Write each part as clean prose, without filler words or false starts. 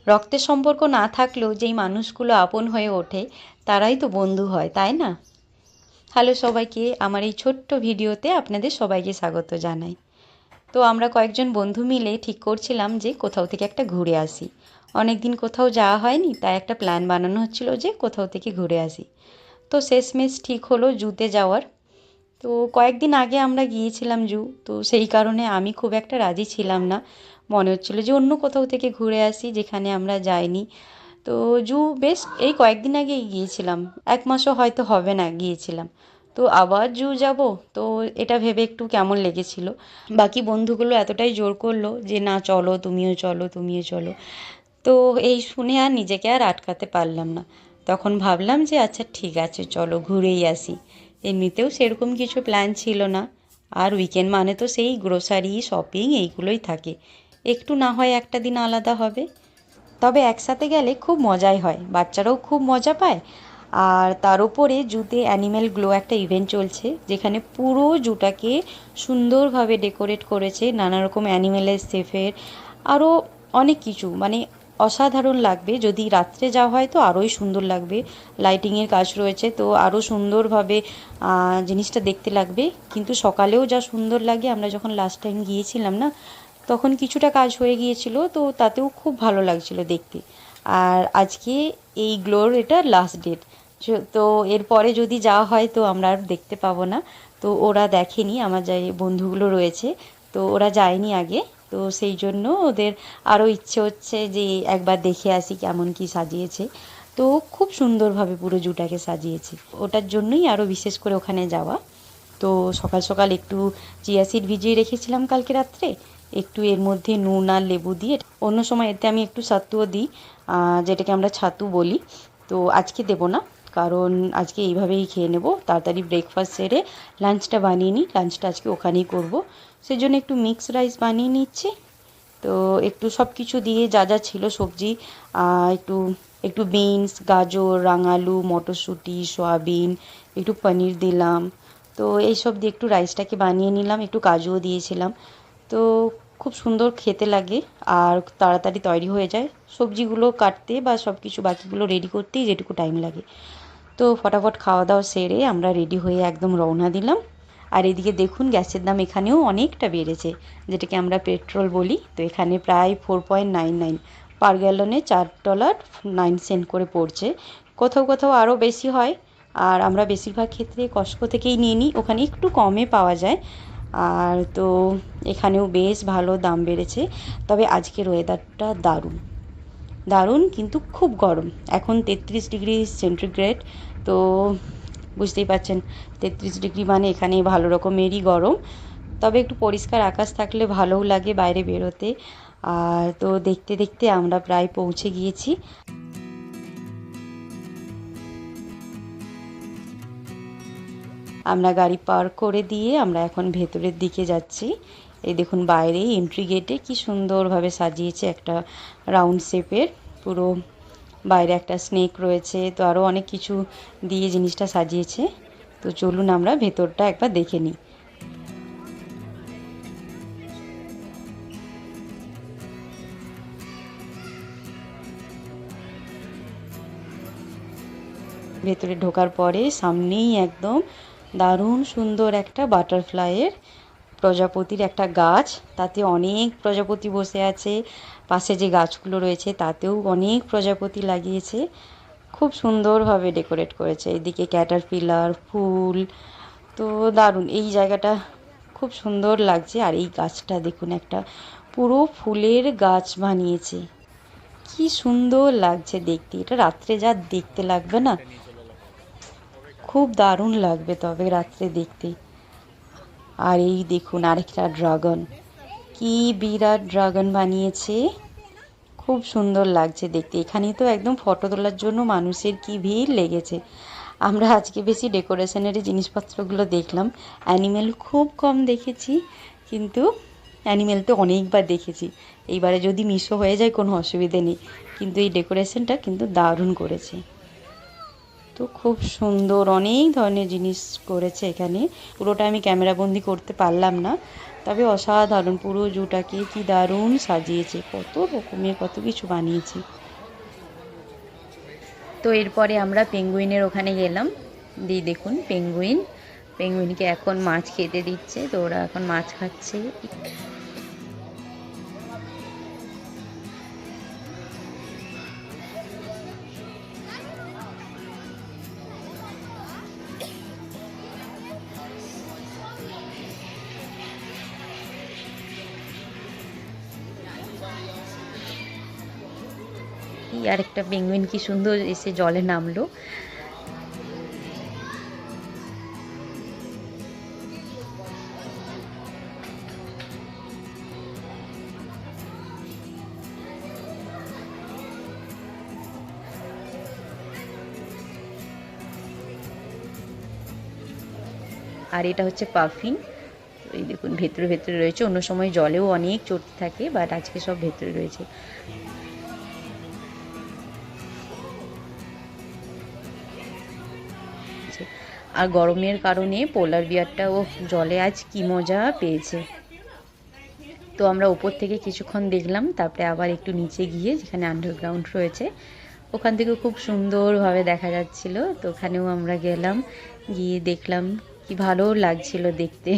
রক্তের সম্পর্ক না থাকলেও যেই মানুষগুলো আপন হয়ে ওঠে তারাই তো বন্ধু হয়, তাই না? হ্যালো সবাইকে, আমার এই ছোট্ট ভিডিওতে আপনাদের সবাইকে স্বাগত জানাই। তো আমরা কয়েকজন বন্ধু মিলে ঠিক করছিলাম যে কোথাও থেকে একটা ঘুরে আসি। অনেক দিন কোথাও যাওয়া হয়নি, তাই একটা প্ল্যান বানানো হচ্ছিল যে কোথাও থেকে ঘুরে আসি। তো শেষমেশ ঠিক হলো জুতে যাওয়ার। তো কয়েকদিন আগে আমরা গিয়েছিলাম জু, তো সেই কারণে আমি খুব একটা রাজি ছিলাম না। মনে হচ্ছিল যে অন্য কোথাও থেকে ঘুরে আসি যেখানে আমরা যাইনি। তো জু বেশ এই কয়েকদিন আগেই গিয়েছিলাম, 1 মাসও হয়তো হবে না গিয়েছিলাম। তো আবার জু যাব, তো এটা ভেবে একটু কেমন লেগেছিল। বাকি বন্ধুগুলো এতটাই জোর করলো যে না চলো, তুমিও চলো, তুমিও চলো। তো এই শুনে আর নিজেকে আর আটকাতে পারলাম না। তখন ভাবলাম যে আচ্ছা ঠিক আছে, চলো ঘুরেই আসি। এমনিতেও সেরকম কিছু প্ল্যান ছিল না। আর উইকেন্ড মানে তো সেই গ্রোসারি শপিং এইগুলোই থাকে, একটু না হয় একটা দিন আলাদা হবে। তবে একসাথে গেলে খুব মজাই হয়, বাচ্চারাও খুব মজা পায়। আর তার উপরে জুতে অ্যানিম্যাল গ্লো একটা ইভেন্ট চলছে, যেখানে পুরো জুটাকে সুন্দরভাবে ডেকোরেট করেছে নানা রকম অ্যানিমেলের শেফের, আরও অনেক কিছু, মানে অসাধারণ লাগবে। যদি রাত্রে যাওয়া হয় তো আরোই সুন্দর লাগবে, লাইটিংয়ের কাজ রয়েছে তো আরও সুন্দরভাবে জিনিসটা দেখতে লাগবে। কিন্তু সকালেও যা সুন্দর লাগে, আমরা যখন লাস্ট টাইম গিয়েছিলাম না, তখন কিছুটা কাজ হয়ে গিয়েছিল, তো তাতেও খুব ভালো লাগছিল দেখতে। আর আজকে এই গ্লোর এটা লাস্ট ডেট, তো এরপরে যদি যাওয়া হয় তো আমরা আর দেখতে পাবো না। তো ওরা দেখেনি, আমার যে বন্ধুগুলো রয়েছে, তো ওরা যায়নি আগে। তো সেই জন্য ওদের আরও ইচ্ছে হচ্ছে যে একবার দেখে আসি কেমন কি সাজিয়েছে। তো খুব সুন্দরভাবে পুরো জুটাকে সাজিয়েছে, ওটার জন্যই আরও বিশেষ করে ওখানে যাওয়া। তো সকাল সকাল একটু চিয়া সিড ভিজিয়ে রেখেছিলাম কালকে রাত্রে, একটু এর মধ্যে নুন আর লেবু দিয়ে। অন্য সময় এতে আমি একটু ছাতুও দিই, যেটাকে আমরা ছাতু বলি। তো আজকে দেবো না, কারণ আজকে এইভাবেই খেয়ে নেব। তাড়াতাড়ি ব্রেকফাস্ট সেরে লাঞ্চটা বানিয়ে নিই, লাঞ্চটা আজকে ওখানেই করব। সেজন্য একটু মিক্স রাইস বানিয়ে নিচ্ছি। তো একটু সব কিছু দিয়ে যা যা ছিল সবজি, একটু একটু বিনস, গাজর, রাঙালু, মটরশুঁটি, সয়াবিন, একটু পনির দিলাম। তো এইসব দিয়ে একটু রাইসটাকে বানিয়ে নিলাম, একটু কাজুও দিয়েছিলাম। তো খুব সুন্দর খেতে লাগে আর তাড়াতাড়ি তৈরি হয়ে যায়। সবজিগুলো কাটতে বা সব কিছু বাকিগুলো রেডি করতেই যেটুকু টাইম লাগে। তো ফটাফট খাওয়া দাওয়া সেরে আমরা রেডি হয়ে একদম রওনা দিলাম। আর এদিকে দেখুন গ্যাসের দাম এখানেও অনেকটা বেড়েছে, যেটাকে আমরা পেট্রোল বলি। তো এখানে প্রায় 4.99 পার গ্যালনে, $4.09 করে পড়ছে। কোথাও কোথাও আরও বেশি হয়। আর আমরা বেশিরভাগ ক্ষেত্রে কস্টকো থেকেই নিয়ে নিই, ওখানে একটু কমে পাওয়া যায়। আর তো এখানেও বেশ ভালো দাম বেড়েছে। তবে আজকের ওয়েদারটা দারুণ দারুণ, কিন্তু খুব গরম। এখন 33 ডিগ্রি সেন্টিগ্রেড। তো বুঝতেই পারছেন, 33 ডিগ্রি মানে এখানে ভালো রকমেরই গরম। তবে একটু পরিষ্কার আকাশ থাকলে ভালোও লাগে বাইরে বেরোতে। আর তো দেখতে দেখতে আমরা প্রায় পৌঁছে গিয়েছি। আমরা গাড়ি পার্ক করে দিয়ে আমরা এখন ভেতরের দিকে যাচ্ছি। এই দেখুন বাইরে এন্ট্রি গেটে কি সুন্দরভাবে সাজিয়েছে, একটা রাউন্ড শেপের পুরো। বাইরে একটা স্নেক রয়েছে, তো আরও অনেক কিছু দিয়ে জিনিসটা সাজিয়েছে। তো চলুন আমরা ভেতরটা একবার দেখে নিই। ভেতরে ঢোকার পরে সামনেই একদম দারুণ সুন্দর একটা বাটারফ্লাইয়ের প্রজাপতির একটা গাছ, তাতে অনেক প্রজাপতি বসে আছে। পাশে যে গাছগুলো রয়েছে তাতেও অনেক প্রজাপতি লাগিয়েছে, খুব সুন্দরভাবে ডেকোরেট করেছে। এদিকে ক্যাটারপিলার, ফুল, তো দারুণ এই জায়গাটা, খুব সুন্দর লাগছে। আর এই গাছটা দেখুন, একটা পুরো ফুলের গাছ বানিয়েছে, কি সুন্দর লাগছে দেখতে। এটা রাত্রে যা দেখতে লাগবে না, খুব দারুণ লাগবে তবে রাত্রে দেখতে। আর এই দেখুন আরেকটা ড্রাগন, কি বিরাট ড্রাগন বানিয়েছে, খুব সুন্দর লাগছে দেখতে। এখানেই তো একদম ফটো তোলার জন্য মানুষের কি ভিড় লেগেছে। আমরা আজকে বেশি ডেকোরেশনের জিনিসপত্রগুলো দেখলাম, অ্যানিমেল খুব কম দেখেছি। কিন্তু অ্যানিমেল তো অনেকবার দেখেছি, এইবারে যদি মিসও হয়ে যায় কোনো অসুবিধে নেই। কিন্তু এই ডেকোরেশনটা কিন্তু দারুণ করেছে। তো খুব সুন্দর অনেক ধরনের জিনিস করেছে এখানে। পুরোটা আমি ক্যামেরা বন্দি করতে পারলাম না, তবে অসাধারণ, পুরো জুটাকে কি দারুণ সাজিয়েছে, কত রকমের কত কিছু বানিয়েছে। তো এরপরে আমরা পেঙ্গুইনের ওখানে গেলাম, দিয়ে দেখুন পেঙ্গুইনকে এখন মাছ খেতে দিচ্ছে, তো ওরা এখন মাছ খাচ্ছে। আর একটা পেঙ্গুইন কি সুন্দর এসে জলে নামলো। আর এটা হচ্ছে পাফিন, এই দেখুন ভেতরে ভেতরে রয়েছে, অন্য সময় জলেও অনেক চড়তে থাকে, বাট আজকে সব ভেতরে রয়েছে। আর গরমের কারণে পোলার বিয়ারটাও জলে আজ কি মজা পেয়েছে। তো আমরা উপর থেকে কিছুক্ষণ দেখলাম, তারপরে আবার একটু নিচে গিয়ে যেখানে আন্ডারগ্রাউন্ড রয়েছে ওখান থেকে খুব সুন্দরভাবে দেখা যাচ্ছিল, তো ওখানেও আমরা গেলাম, গিয়ে দেখলাম, কি ভালো লাগছিল দেখতে।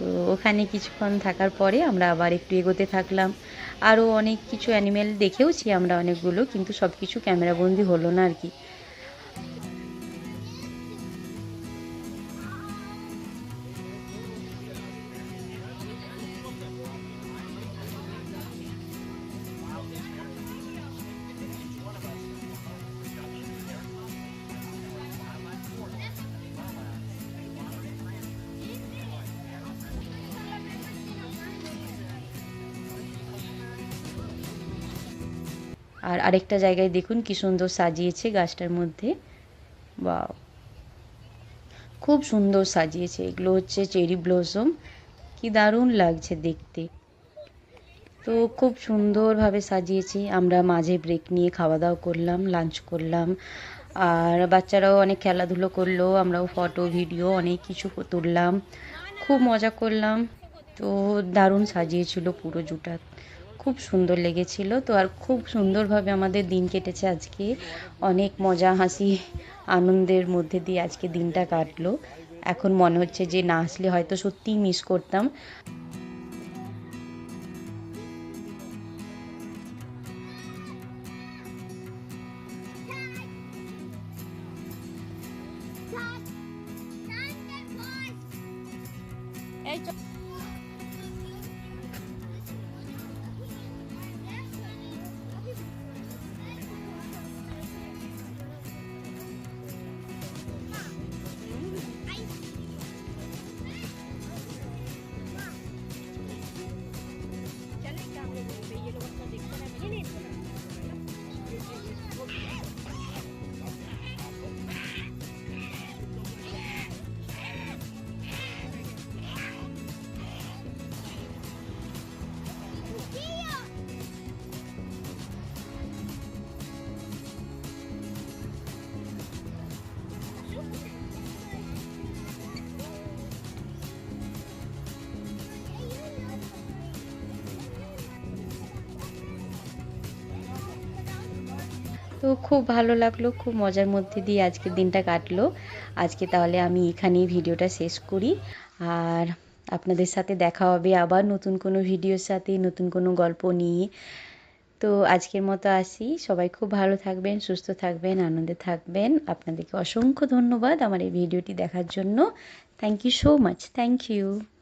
তো ওখানে কিছুক্ষণ থাকার পরে আমরা আবার একটু এগোতে থাকলাম, আরও অনেক কিছু অ্যানিমেল দেখেওছি আমরা অনেকগুলো, কিন্তু সব কিছু ক্যামেরাবন্দি হলো না আর কি। আর আরেকটা জায়গায় দেখুন কি সুন্দর সাজিয়েছে গাছটার মধ্যে, বাহ খুব সুন্দর সাজিয়েছে, এগুলো হচ্ছে চেরি ব্লসম, কি দারুণ লাগছে দেখতে। তো খুব সুন্দরভাবে সাজিয়েছি, আমরা মাঝে ব্রেক নিয়ে খাওয়া দাওয়া করলাম, লাঞ্চ করলাম, আর বাচ্চারাও অনেক খেলাধুলো করলো, আমরাও ফটো ভিডিও অনেক কিছু তুললাম, খুব মজা করলাম। তো দারুণ সাজিয়েছিল পুরো জুটা, খুব সুন্দর লেগেছিল। তো আর খুব সুন্দরভাবে আমাদের দিন কেটেছে আজকে, অনেক মজা হাসি আনন্দের মধ্যে দিয়ে আজকে দিনটা কাটলো। এখন মনে হচ্ছে যে না আসলে হয়তো সত্যিই মিস করতাম। তো খুব ভালো লাগলো, খুব মজার মধ্যে দিয়ে আজকের দিনটা কাটলো। আজকে তাহলে আমি এখানেই ভিডিওটা শেষ করি। আর আপনাদের সাথে দেখা হবে আবার নতুন কোনো ভিডিওর সাথে, নতুন কোনো গল্প নিয়ে। তো আজকের মতো আসি। সবাই খুব ভালো থাকবেন, সুস্থ থাকবেন, আনন্দে থাকবেন। আপনাদেরকে অসংখ্য ধন্যবাদ আমার এই ভিডিওটি দেখার জন্য। Thank you so much. Thank you.